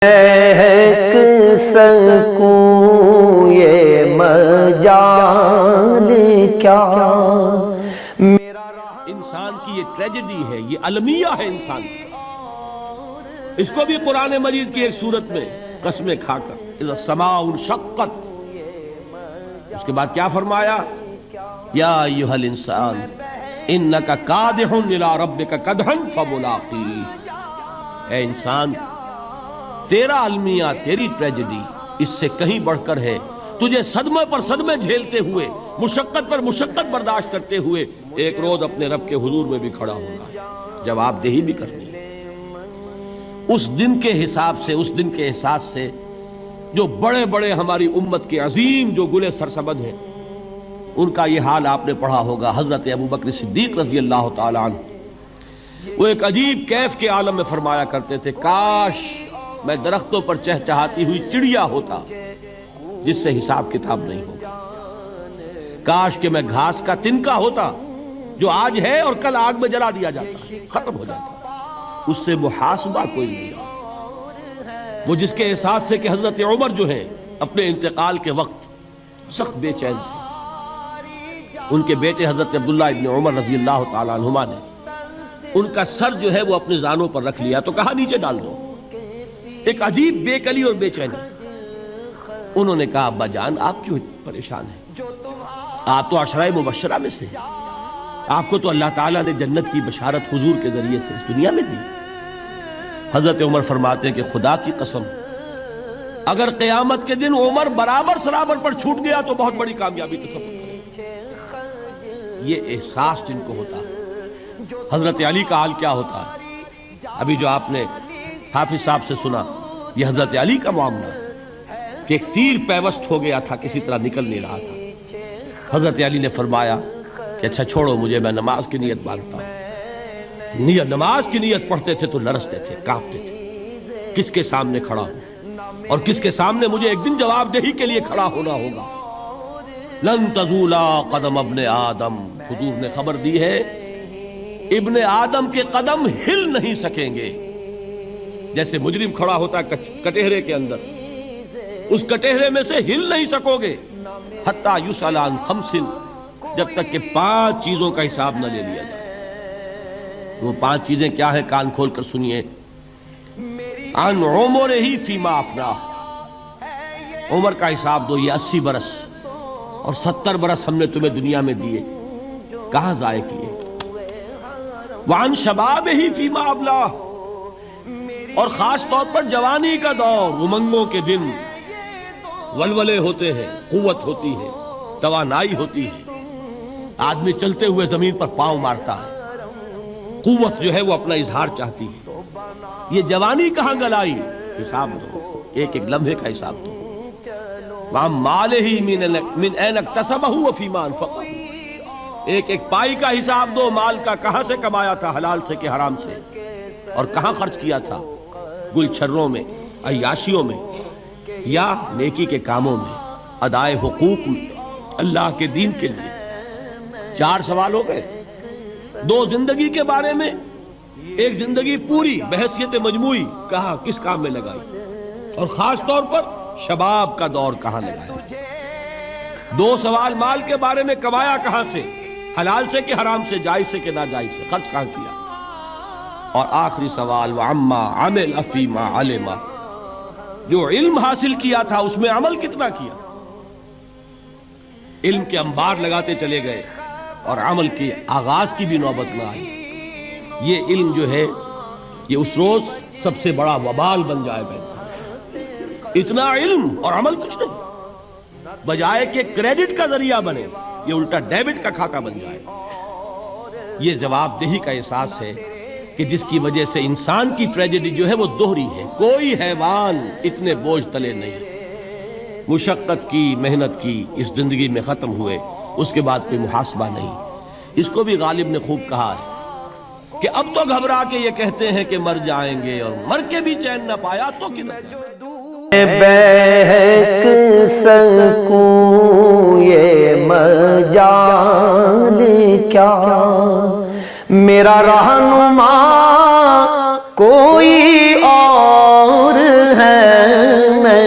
مہک سکوں یہ مجال کیا۔ انسان کی یہ ٹریجڈی ہے، یہ المیہ ہے انسان کی۔ اس کو بھی قرآن مجید کی ایک سورت میں قسمیں کھا کر اذا السماء انشقت، اس کے بعد کیا فرمایا؟ یا ایھا الانسان انک کادح الی ربک کدحا فملاقیہ۔ اے انسان، تیرا المیہ، تیری ٹریجڈی اس سے کہیں بڑھ کر ہے۔ تجھے صدمے پر صدمے جھیلتے ہوئے، مشقت پر مشقت برداشت کرتے ہوئے ایک روز اپنے رب کے حضور میں بھی کھڑا ہوگا، جواب دہی بھی کرنی ہے۔ اس دن کے حساب سے، اس دن کے احساس سے جو بڑے بڑے ہماری امت کے عظیم جو گلے سرسبد ہیں، ان کا یہ حال آپ نے پڑھا ہوگا۔ حضرت ابوبکر صدیق رضی اللہ تعالیٰ عنہ وہ ایک عجیب کیف کے عالم میں فرمایا کرتے تھے، کاش میں درختوں پر چہچہاتی ہوئی چڑیا ہوتا جس سے حساب کتاب نہیں ہوگا، کاش کہ میں گھاس کا تنکا ہوتا جو آج ہے اور کل آگ میں جلا دیا جاتا، ختم ہو جاتا، اس سے محاسبہ کوئی نہیں۔ وہ جس کے احساس سے کہ حضرت عمر جو ہیں اپنے انتقال کے وقت سخت بے چین تھے، ان کے بیٹے حضرت عبداللہ ابن عمر رضی اللہ تعالیٰ عنہما نے ان کا سر جو ہے وہ اپنے زانوں پر رکھ لیا تو کہا نیچے ڈال دو۔ ایک عجیب بے کلی اور بے چینی۔ انہوں نے کہا ابا جان آپ کیوں پریشان ہیں؟ آپ تو عشرہ مبشرہ میں سے، آپ کو تو اللہ تعالیٰ نے جنت کی بشارت حضور کے ذریعے سے اس دنیا میں دی۔ حضرت عمر فرماتے ہیں کہ خدا کی قسم اگر قیامت کے دن عمر برابر سرابر پر چھوٹ گیا تو بہت بڑی کامیابی تصور کریں۔ یہ احساس جن کو ہوتا ہے۔ حضرت علی کا حال کیا ہوتا ہے؟ ابھی جو آپ نے حافظ صاحب سے سنا، یہ حضرت علی کا معاملہ کہ ایک تیر پیوست ہو گیا تھا، کسی طرح نکل نہیں رہا تھا۔ حضرت علی نے فرمایا کہ اچھا چھوڑو مجھے، میں نماز کی نیت باندھتا ہوں۔ نماز کی نیت پڑھتے تھے تو لرزتے تھے، کانپتے تھے، کس کے سامنے کھڑا ہوں اور کس کے سامنے مجھے ایک دن جواب دہی کے لیے کھڑا ہونا ہوگا۔ لن تزولا قدم ابن آدم، حضور نے خبر دی ہے ابن آدم کے قدم ہل نہیں سکیں گے۔ جیسے مجرم کھڑا ہوتا ہے کٹہرے کے اندر، اس کٹہرے میں سے ہل نہیں سکو گے حتی یسأل عن خمس، جب تک کہ 5 چیزوں کا حساب نہ لے لیا جائے۔ وہ 5 چیزیں کیا ہیں؟ کان کھول کر سنیے۔ عن عمرہ فیما افناہ، عمر کا حساب دو، یہ 80 برس اور 70 برس ہم نے تمہیں دنیا میں دیے، کہاں ضائع کیے؟ وعن شبابہ فیما ابلاہ، اور خاص طور پر جوانی کا دور، امنگوں کے دن، ولولے ہوتے ہیں، قوت ہوتی ہے، توانائی ہوتی ہے، آدمی چلتے ہوئے زمین پر پاؤں مارتا ہے، قوت جو ہے وہ اپنا اظہار چاہتی ہے۔ یہ جوانی کہاں گلائی؟ حساب دو، ایک ایک لمحے کا حساب دو۔ وعن مالہ من این اکتسبہ وفیما انفقہ، ایک ایک پائی کا حساب دو، مال کا کہاں سے کمایا تھا، حلال سے کہ حرام سے، اور کہاں خرچ کیا تھا، گل چھروں میں، عیاشیوں میں، یا نیکی کے کاموں میں، ادائے حقوق میں، اللہ کے دین کے لیے۔ 4 سوال ہو گئے، 2 زندگی کے بارے میں، ایک زندگی پوری بحیثیت مجموعی کہاں کس کام میں لگائی، اور خاص طور پر شباب کا دور کہاں لگایا۔ 2 سوال مال کے بارے میں، کمایا کہاں سے، حلال سے کہ حرام سے، جائز سے کہ ناجائز سے، خرچ کہاں کیا، اور آخری سوال وعما عمل فیما علم، جو علم حاصل کیا تھا اس میں عمل کتنا کیا۔ علم کے انبار لگاتے چلے گئے اور عمل کے آغاز کی بھی نوبت نہ آئی۔ یہ علم جو ہے یہ اس روز سب سے بڑا وبال بن جائے گا انسان۔ اتنا علم اور عمل کچھ نہیں، بجائے کہ کریڈٹ کا ذریعہ بنے یہ الٹا ڈیبٹ کا کھاتا بن جائے۔ یہ جواب دہی کا احساس ہے کہ جس کی وجہ سے انسان کی ٹریجڈی جو ہے وہ دوہری ہے۔ کوئی حیوان اتنے بوجھ تلے نہیں، مشقت کی، محنت کی، اس زندگی میں ختم ہوئے، اس کے بعد کوئی محاسبہ نہیں۔ اس کو بھی غالب نے خوب کہا ہے کہ اب تو گھبرا کے یہ کہتے ہیں کہ مر جائیں گے، اور مر کے بھی چین نہ پایا تو کدھر بہک سکوں یہ مجال کیا، میرا رہنما